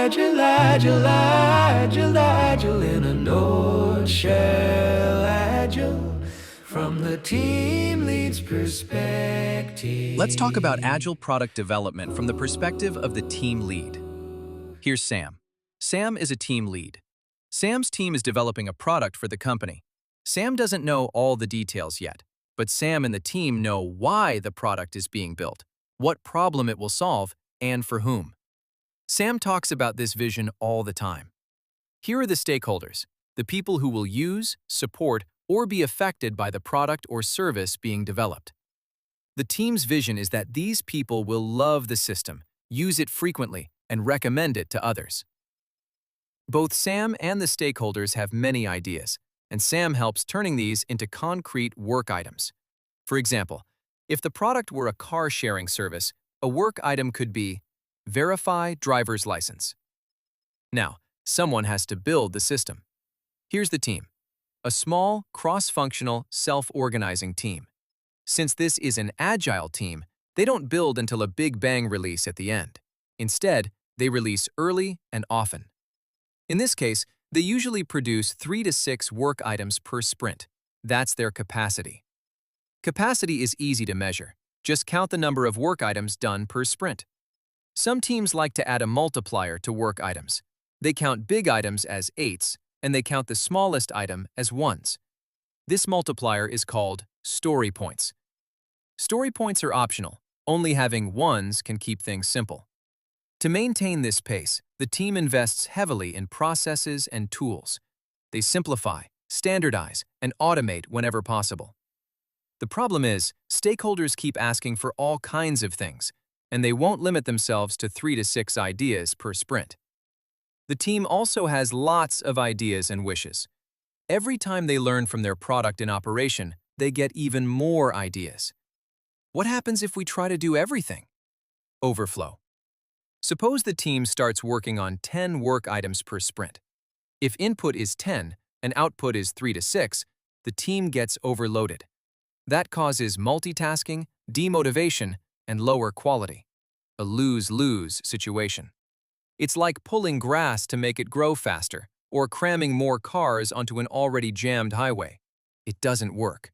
Agile in a nutshell. Agile from the team lead's perspective. Let's talk about agile product development from the perspective of the team lead. Here's Sam. Sam is a team lead. Sam's team is developing a product for the company. Sam doesn't know all the details yet, but Sam and the team know why the product is being built, what problem it will solve, and for whom. Sam talks about this vision all the time. Here are the stakeholders, the people who will use, support, or be affected by the product or service being developed. The team's vision is that these people will love the system, use it frequently, and recommend it to others. Both Sam and the stakeholders have many ideas, and Sam helps turning these into concrete work items. For example, if the product were a car-sharing service, a work item could be verify driver's license. Now, someone has to build the system. Here's the team. A small, cross-functional, self-organizing team. Since this is an agile team, they don't build until a big bang release at the end. Instead, they release early and often. In this case, they usually produce 3 to 6 work items per sprint. That's their capacity. Capacity is easy to measure. Just count the number of work items done per sprint. Some teams like to add a multiplier to work items. They count big items as 8s, and they count the smallest item as 1s. This multiplier is called story points. Story points are optional. Only having 1s can keep things simple. To maintain this pace, the team invests heavily in processes and tools. They simplify, standardize, and automate whenever possible. The problem is, stakeholders keep asking for all kinds of things, and they won't limit themselves to 3 to 6 ideas per sprint. The team also has lots of ideas and wishes. Every time they learn from their product in operation, they get even more ideas. What happens if we try to do everything? Overflow. Suppose the team starts working on 10 work items per sprint. If input is 10 and output is 3 to 6, the team gets overloaded. That causes multitasking, demotivation, and lower quality. A lose-lose situation. It's like pulling grass to make it grow faster, or cramming more cars onto an already jammed highway. It doesn't work.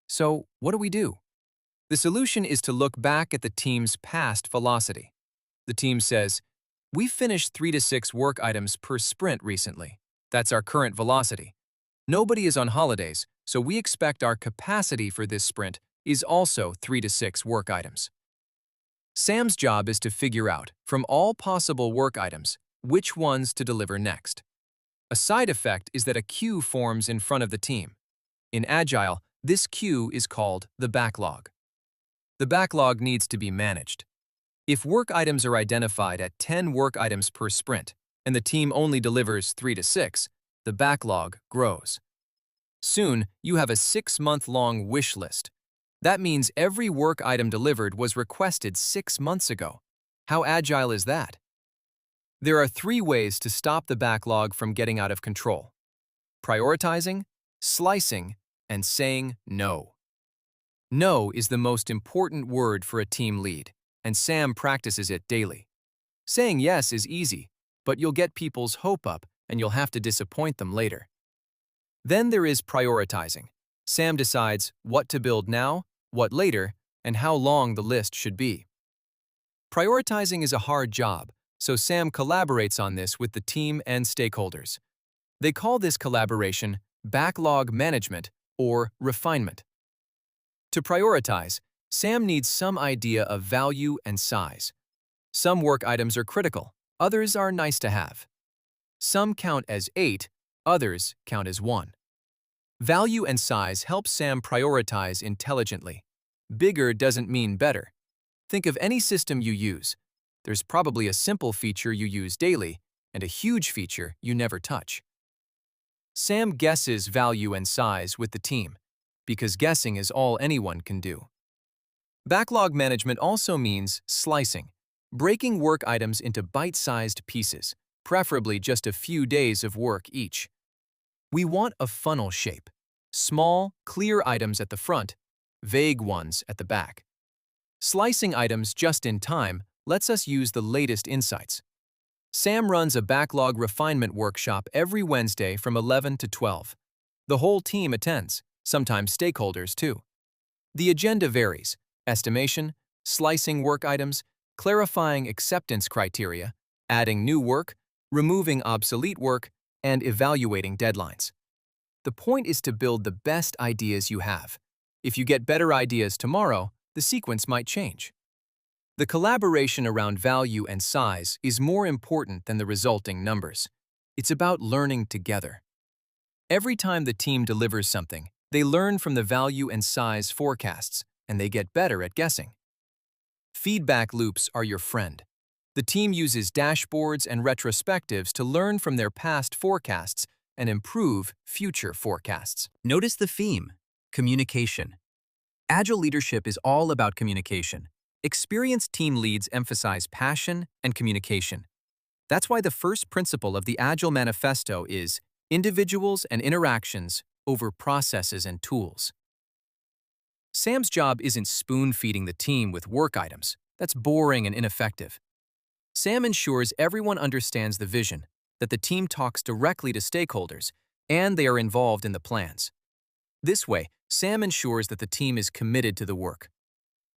So, what do we do? The solution is to look back at the team's past velocity. The team says, "We've finished 3 to 6 work items per sprint recently. That's our current velocity. Nobody is on holidays, so we expect our capacity for this sprint is also 3 to 6 work items." Sam's job is to figure out, from all possible work items, which ones to deliver next. A side effect is that a queue forms in front of the team. In Agile, this queue is called the backlog. The backlog needs to be managed. If work items are identified at 10 work items per sprint, and the team only delivers 3 to 6, the backlog grows. Soon, you have a 6-month-long wish list. That means every work item delivered was requested 6 months ago. How agile is that? There are 3 ways to stop the backlog from getting out of control: prioritizing, slicing, and saying no. No is the most important word for a team lead, and Sam practices it daily. Saying yes is easy, but you'll get people's hope up and you'll have to disappoint them later. Then there is prioritizing. Sam decides what to build now, what later, and how long the list should be. Prioritizing is a hard job, so Sam collaborates on this with the team and stakeholders. They call this collaboration backlog management or refinement. To prioritize, Sam needs some idea of value and size. Some work items are critical, others are nice to have. Some count as 8, others count as 1. Value and size help Sam prioritize intelligently. Bigger doesn't mean better. Think of any system you use. There's probably a simple feature you use daily and a huge feature you never touch. Sam guesses value and size with the team, because guessing is all anyone can do. Backlog management also means slicing, breaking work items into bite-sized pieces, preferably just a few days of work each. We want a funnel shape: small, clear items at the front, vague ones at the back. Slicing items just in time lets us use the latest insights. Sam runs a backlog refinement workshop every Wednesday from 11 to 12. The whole team attends, sometimes stakeholders too. The agenda varies: estimation, slicing work items, clarifying acceptance criteria, adding new work, removing obsolete work, and evaluating deadlines. The point is to build the best ideas you have. If you get better ideas tomorrow, the sequence might change. The collaboration around value and size is more important than the resulting numbers. It's about learning together. Every time the team delivers something, they learn from the value and size forecasts, and they get better at guessing. Feedback loops are your friend. The team uses dashboards and retrospectives to learn from their past forecasts and improve future forecasts. Notice the theme: communication. Agile leadership is all about communication. Experienced team leads emphasize passion and communication. That's why the first principle of the Agile Manifesto is individuals and interactions over processes and tools. Sam's job isn't spoon-feeding the team with work items. That's boring and ineffective. Sam ensures everyone understands the vision, that the team talks directly to stakeholders, and they are involved in the plans. This way, Sam ensures that the team is committed to the work.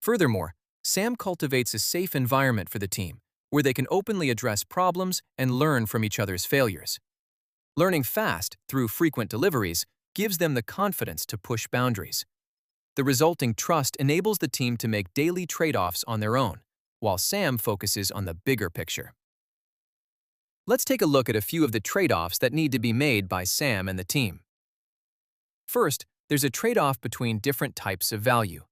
Furthermore, Sam cultivates a safe environment for the team, where they can openly address problems and learn from each other's failures. Learning fast, through frequent deliveries, gives them the confidence to push boundaries. The resulting trust enables the team to make daily trade-offs on their own, while Sam focuses on the bigger picture. Let's take a look at a few of the trade-offs that need to be made by Sam and the team. First, there's a trade-off between different types of value.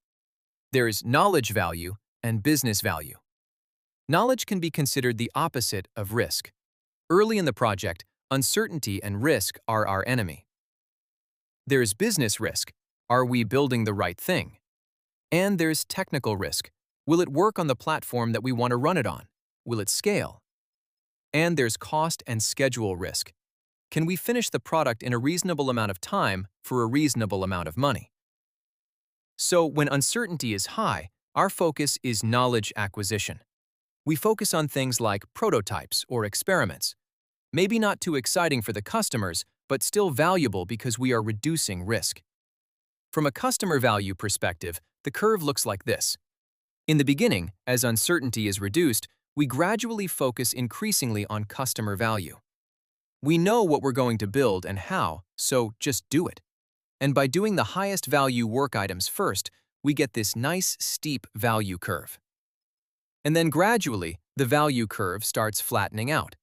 There's knowledge value and business value. Knowledge can be considered the opposite of risk. Early in the project, uncertainty and risk are our enemy. There's business risk. Are we building the right thing? And there's technical risk. Will it work on the platform that we want to run it on? Will it scale? And there's cost and schedule risk. Can we finish the product in a reasonable amount of time for a reasonable amount of money? So when uncertainty is high, our focus is knowledge acquisition. We focus on things like prototypes or experiments. Maybe not too exciting for the customers, but still valuable because we are reducing risk. From a customer value perspective, the curve looks like this. In the beginning, as uncertainty is reduced, we gradually focus increasingly on customer value. We know what we're going to build and how, so just do it. And by doing the highest value work items first, we get this nice steep value curve. And then gradually, the value curve starts flattening out.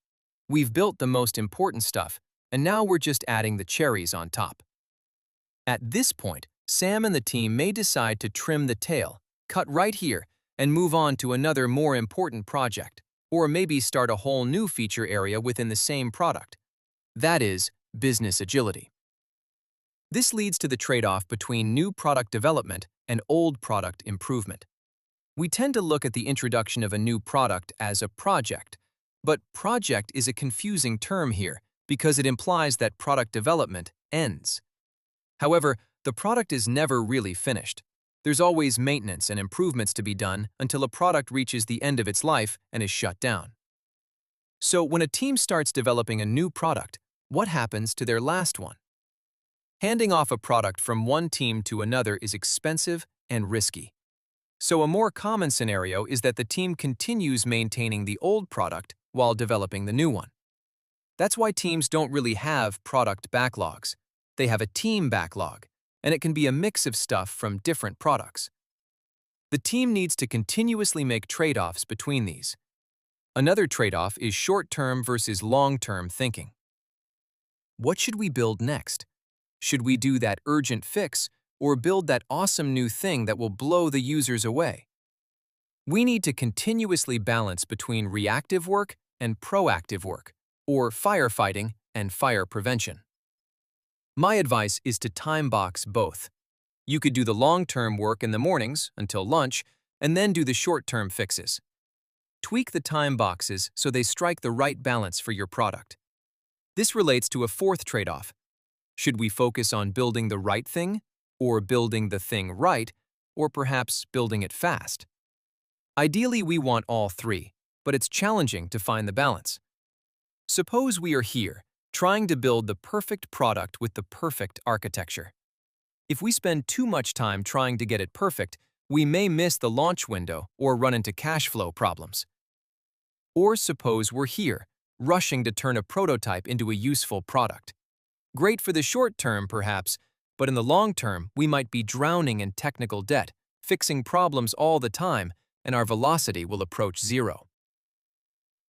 We've built the most important stuff, and now we're just adding the cherries on top. At this point, Sam and the team may decide to trim the tail, cut right here, and move on to another more important project, or maybe start a whole new feature area within the same product. That is business agility. This leads to the trade-off between new product development and old product improvement. We tend to look at the introduction of a new product as a project, but project is a confusing term here because it implies that product development ends. However, the product is never really finished. There's always maintenance and improvements to be done until a product reaches the end of its life and is shut down. So when a team starts developing a new product, what happens to their last one? Handing off a product from one team to another is expensive and risky. So a more common scenario is that the team continues maintaining the old product while developing the new one. That's why teams don't really have product backlogs. They have a team backlog, and it can be a mix of stuff from different products. The team needs to continuously make trade-offs between these. Another trade-off is short-term versus long-term thinking. What should we build next? Should we do that urgent fix or build that awesome new thing that will blow the users away? We need to continuously balance between reactive work and proactive work, or firefighting and fire prevention. My advice is to time box both. You could do the long-term work in the mornings until lunch, and then do the short-term fixes. Tweak the time boxes so they strike the right balance for your product. This relates to a fourth trade-off. Should we focus on building the right thing, or building the thing right, or perhaps building it fast? Ideally, we want all three, but it's challenging to find the balance. Suppose we are here, trying to build the perfect product with the perfect architecture. If we spend too much time trying to get it perfect, we may miss the launch window or run into cash flow problems. Or suppose we're here, rushing to turn a prototype into a useful product. Great for the short term, perhaps, but in the long term, we might be drowning in technical debt, fixing problems all the time, and our velocity will approach zero.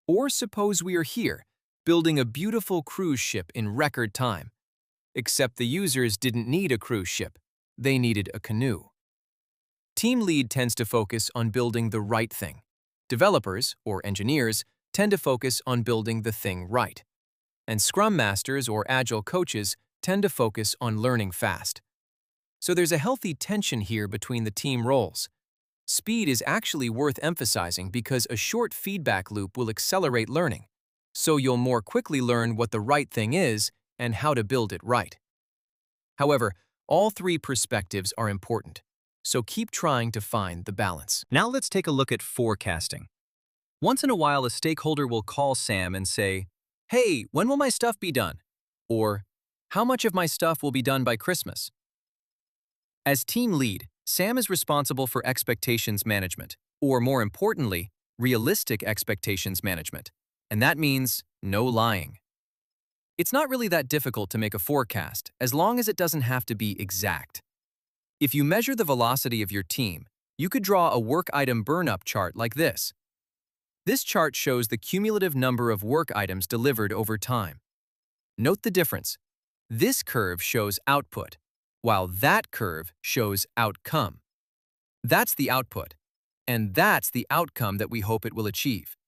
Or suppose we are here, building a beautiful cruise ship in record time. Except the users didn't need a cruise ship, they needed a canoe. Team lead tends to focus on building the right thing. Developers, or engineers, tend to focus on building the thing right. And Scrum Masters or Agile coaches tend to focus on learning fast. So there's a healthy tension here between the team roles. Speed is actually worth emphasizing because a short feedback loop will accelerate learning, so you'll more quickly learn what the right thing is and how to build it right. However, all three perspectives are important, so keep trying to find the balance. Now let's take a look at forecasting. Once in a while, a stakeholder will call Sam and say, "Hey, when will my stuff be done?" Or, "How much of my stuff will be done by Christmas?" As team lead, Sam is responsible for expectations management, or more importantly, realistic expectations management. And that means no lying. It's not really that difficult to make a forecast, as long as it doesn't have to be exact. If you measure the velocity of your team, you could draw a work item burn-up chart like this. This chart shows the cumulative number of work items delivered over time. Note the difference. This curve shows output, while that curve shows outcome. That's the output, and that's the outcome that we hope it will achieve.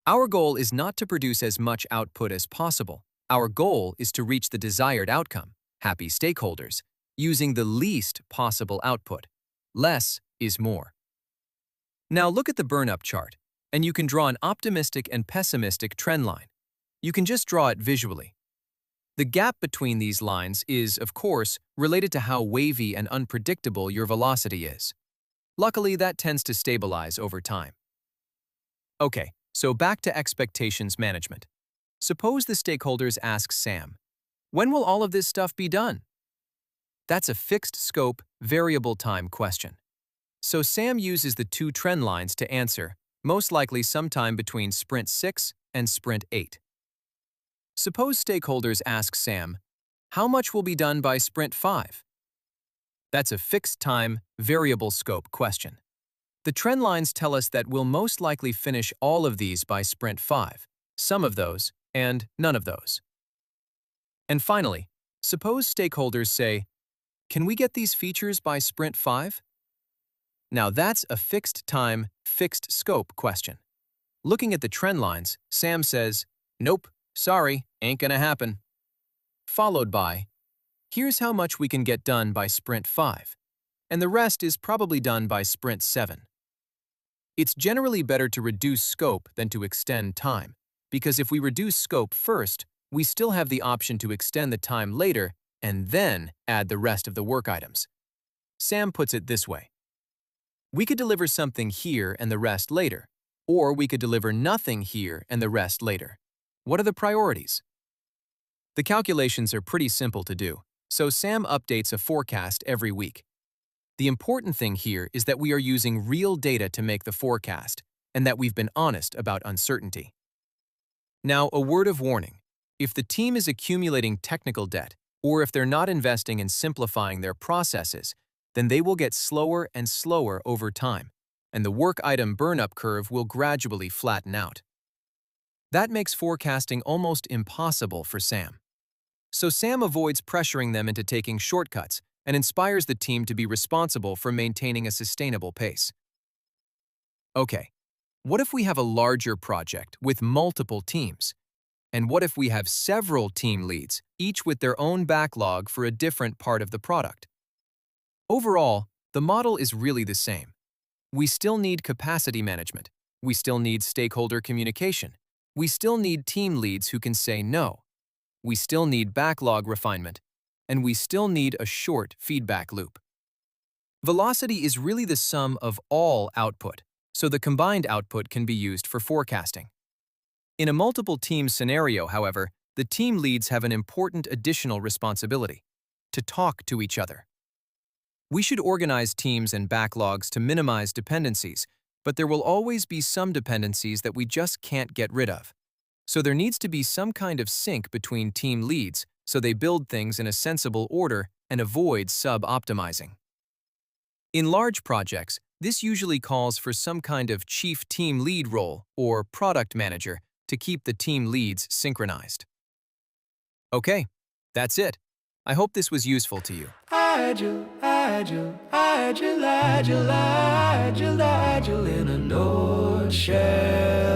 Our goal is not to produce as much output as possible. Our goal is to reach the desired outcome, happy stakeholders, using the least possible output. Less is more. Now look at the burn-up chart, and you can draw an optimistic and pessimistic trend line. You can just draw it visually. The gap between these lines is, of course, related to how wavy and unpredictable your velocity is. Luckily, that tends to stabilize over time. Okay, so back to expectations management. Suppose the stakeholders ask Sam, "When will all of this stuff be done?" That's a fixed scope, variable time question. So Sam uses the two trend lines to answer, most likely sometime between Sprint 6 and Sprint 8. Suppose stakeholders ask Sam, "How much will be done by Sprint 5?" That's a fixed time, variable scope question. The trend lines tell us that we'll most likely finish all of these by Sprint 5, some of those, and none of those. And finally, suppose stakeholders say, "Can we get these features by Sprint 5?" Now that's a fixed time, fixed scope question. Looking at the trend lines, Sam says, "Nope, sorry, ain't gonna happen." Followed by, "Here's how much we can get done by Sprint 5, and the rest is probably done by Sprint 7. It's generally better to reduce scope than to extend time, because if we reduce scope first, we still have the option to extend the time later and then add the rest of the work items. Sam puts it this way. We could deliver something here and the rest later, or we could deliver nothing here and the rest later. What are the priorities? The calculations are pretty simple to do, so Sam updates a forecast every week. The important thing here is that we are using real data to make the forecast, and that we've been honest about uncertainty. Now, a word of warning. If the team is accumulating technical debt, or if they're not investing in simplifying their processes, then they will get slower and slower over time, and the work item burn-up curve will gradually flatten out. That makes forecasting almost impossible for Sam. So Sam avoids pressuring them into taking shortcuts and inspires the team to be responsible for maintaining a sustainable pace. Okay, what if we have a larger project with multiple teams? And what if we have several team leads, each with their own backlog for a different part of the product? Overall, the model is really the same. We still need capacity management. We still need stakeholder communication. We still need team leads who can say no. We still need backlog refinement. And we still need a short feedback loop. Velocity is really the sum of all output, so the combined output can be used for forecasting. In a multiple team scenario, however, the team leads have an important additional responsibility: to talk to each other. We should organize teams and backlogs to minimize dependencies, but there will always be some dependencies that we just can't get rid of. So there needs to be some kind of sync between team leads so they build things in a sensible order and avoid sub-optimizing. In large projects, this usually calls for some kind of chief team lead role or product manager to keep the team leads synchronized. Okay, that's it. I hope this was useful to you. Agile, agile, agile, agile, agile, agile in a nutshell.